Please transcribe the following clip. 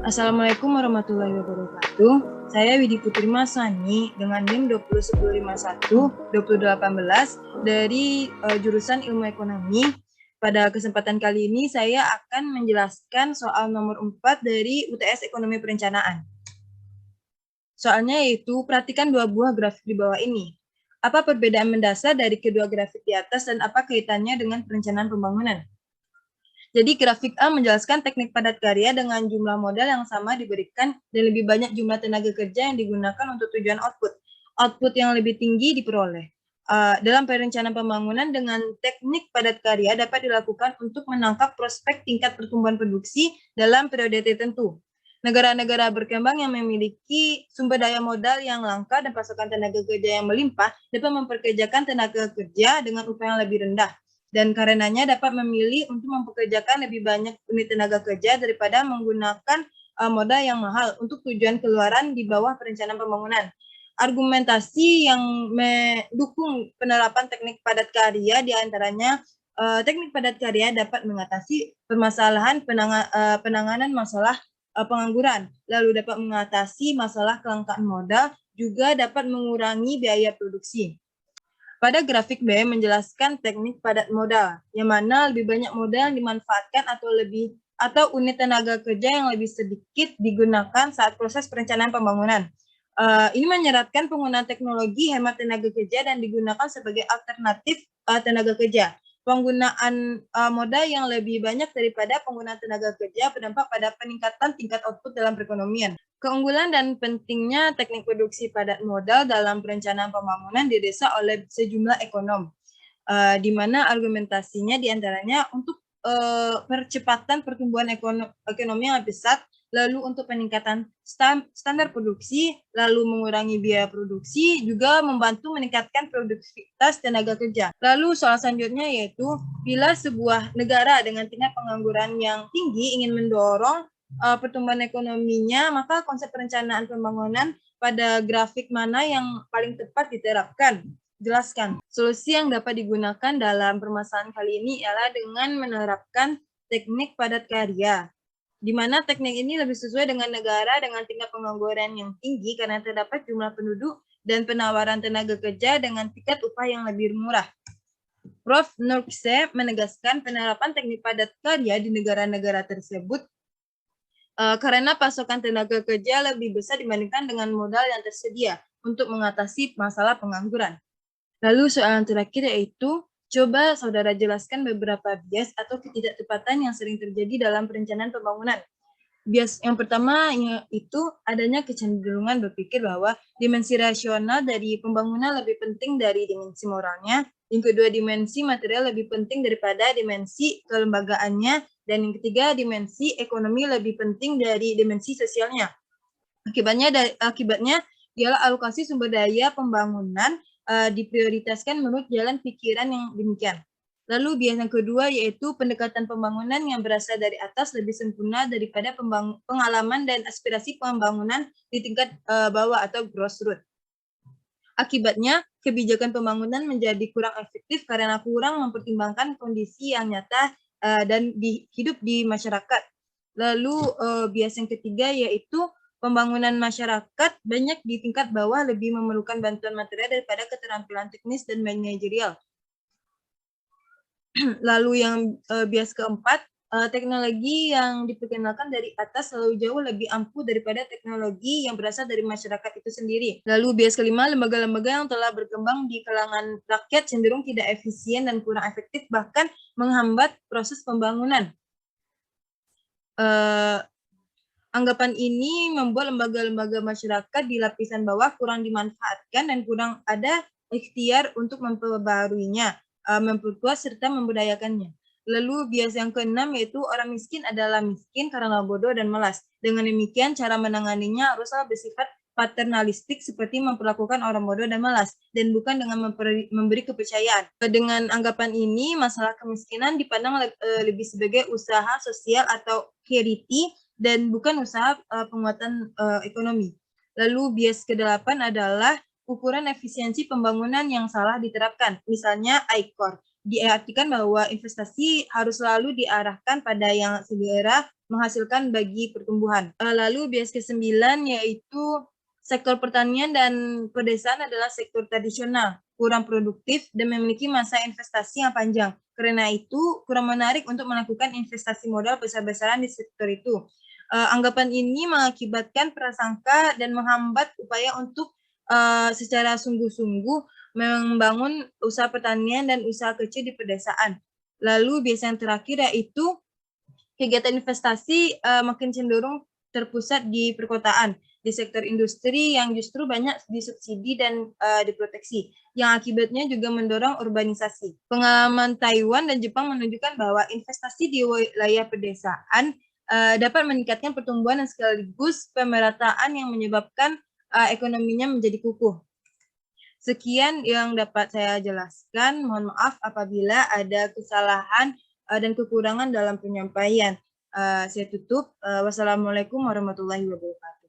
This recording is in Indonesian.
Assalamualaikum warahmatullahi wabarakatuh. Saya Widi Putri Masani dengan NIM 20151-2018 dari jurusan Ilmu Ekonomi. Pada kesempatan kali ini saya akan menjelaskan soal nomor 4 dari UTS Ekonomi Perencanaan. Soalnya yaitu perhatikan dua buah grafik di bawah ini. Apa perbedaan mendasar dari kedua grafik di atas dan apa kaitannya dengan perencanaan pembangunan? Jadi grafik A menjelaskan teknik padat karya dengan jumlah modal yang sama diberikan dan lebih banyak jumlah tenaga kerja yang digunakan untuk tujuan output. Output yang lebih tinggi diperoleh. Dalam perencanaan pembangunan dengan teknik padat karya dapat dilakukan untuk menangkap prospek tingkat pertumbuhan produksi dalam periode tertentu. Negara-negara berkembang yang memiliki sumber daya modal yang langka dan pasokan tenaga kerja yang melimpah dapat memperkerjakan tenaga kerja dengan upah yang lebih rendah. Dan karenanya dapat memilih untuk mempekerjakan lebih banyak unit tenaga kerja daripada menggunakan modal yang mahal untuk tujuan keluaran di bawah perencanaan pembangunan. Argumentasi yang mendukung penerapan teknik padat karya diantaranya teknik padat karya dapat mengatasi permasalahan penanganan masalah pengangguran, lalu dapat mengatasi masalah kelangkaan modal, juga dapat mengurangi biaya produksi. Pada grafik B menjelaskan teknik padat modal, yang mana lebih banyak modal yang dimanfaatkan atau unit tenaga kerja yang lebih sedikit digunakan saat proses perencanaan pembangunan. Ini menyeratkan penggunaan teknologi hemat tenaga kerja dan digunakan sebagai alternatif tenaga kerja. Penggunaan modal yang lebih banyak daripada penggunaan tenaga kerja berdampak pada peningkatan tingkat output dalam perekonomian. Keunggulan dan pentingnya teknik produksi padat modal dalam perencanaan pembangunan didesak oleh sejumlah ekonom, di mana argumentasinya diantaranya untuk percepatan pertumbuhan ekonomi yang lebih pesat, lalu untuk peningkatan standar produksi, lalu mengurangi biaya produksi, juga membantu meningkatkan produktivitas tenaga kerja. Lalu soal selanjutnya yaitu, bila sebuah negara dengan tingkat pengangguran yang tinggi ingin mendorong pertumbuhan ekonominya, maka konsep perencanaan pembangunan pada grafik mana yang paling tepat diterapkan? Jelaskan. Solusi yang dapat digunakan dalam permasalahan kali ini ialah dengan menerapkan teknik padat karya, di mana teknik ini lebih sesuai dengan negara dengan tingkat pengangguran yang tinggi karena terdapat jumlah penduduk dan penawaran tenaga kerja dengan tingkat upah yang lebih murah. Prof. Nurkse menegaskan penerapan teknik padat karya di negara-negara tersebut karena pasokan tenaga kerja lebih besar dibandingkan dengan modal yang tersedia untuk mengatasi masalah pengangguran. Lalu soal yang terakhir yaitu, coba saudara jelaskan beberapa bias atau ketidaktepatan yang sering terjadi dalam perencanaan pembangunan. Bias yang pertama yaitu adanya kecenderungan berpikir bahwa dimensi rasional dari pembangunan lebih penting dari dimensi moralnya. Yang kedua, dimensi material lebih penting daripada dimensi kelembagaannya. Dan yang ketiga, dimensi ekonomi lebih penting dari dimensi sosialnya. Akibatnya ialah alokasi sumber daya pembangunan diprioritaskan menurut jalan pikiran yang demikian. Lalu bias yang kedua yaitu pendekatan pembangunan yang berasal dari atas lebih sempurna daripada pengalaman dan aspirasi pembangunan di tingkat bawah atau grassroots. Akibatnya, kebijakan pembangunan menjadi kurang efektif karena kurang mempertimbangkan kondisi yang nyata dan hidup di masyarakat. Lalu bias yang ketiga yaitu pembangunan masyarakat banyak di tingkat bawah lebih memerlukan bantuan material daripada keterampilan teknis dan manajerial. Lalu yang bias keempat, teknologi yang diperkenalkan dari atas selalu jauh lebih ampuh daripada teknologi yang berasal dari masyarakat itu sendiri. Lalu bias kelima, lembaga-lembaga yang telah berkembang di kalangan rakyat cenderung tidak efisien dan kurang efektif, bahkan menghambat proses pembangunan. Anggapan ini membuat lembaga-lembaga masyarakat di lapisan bawah kurang dimanfaatkan dan kurang ada ikhtiar untuk memperbaruinya, memperkuat serta membudayakannya. Lalu bias yang keenam yaitu orang miskin adalah miskin karena bodoh dan malas. Dengan demikian cara menanganinya haruslah bersifat paternalistik seperti memperlakukan orang bodoh dan malas dan bukan dengan memberi kepercayaan. Dengan anggapan ini masalah kemiskinan dipandang lebih sebagai usaha sosial atau charity dan bukan usaha penguatan ekonomi. Lalu bias ke-8 adalah ukuran efisiensi pembangunan yang salah diterapkan. Misalnya ICOR. Diartikan bahwa investasi harus selalu diarahkan pada yang segera menghasilkan bagi pertumbuhan. Lalu bias ke-9 yaitu sektor pertanian dan pedesaan adalah sektor tradisional, kurang produktif, dan memiliki masa investasi yang panjang. Karena itu, kurang menarik untuk melakukan investasi modal besar-besaran di sektor itu. Anggapan ini mengakibatkan prasangka dan menghambat upaya untuk secara sungguh-sungguh membangun usaha pertanian dan usaha kecil di pedesaan. Lalu bias yang terakhir yaitu kegiatan investasi makin cenderung terpusat di perkotaan, di sektor industri yang justru banyak disubsidi dan diproteksi, yang akibatnya juga mendorong urbanisasi. Pengalaman Taiwan dan Jepang menunjukkan bahwa investasi di wilayah pedesaan dapat meningkatkan pertumbuhan dan sekaligus pemerataan yang menyebabkan ekonominya menjadi kukuh. Sekian yang dapat saya jelaskan. Mohon maaf apabila ada kesalahan dan kekurangan dalam penyampaian. Saya tutup. Wassalamualaikum warahmatullahi wabarakatuh.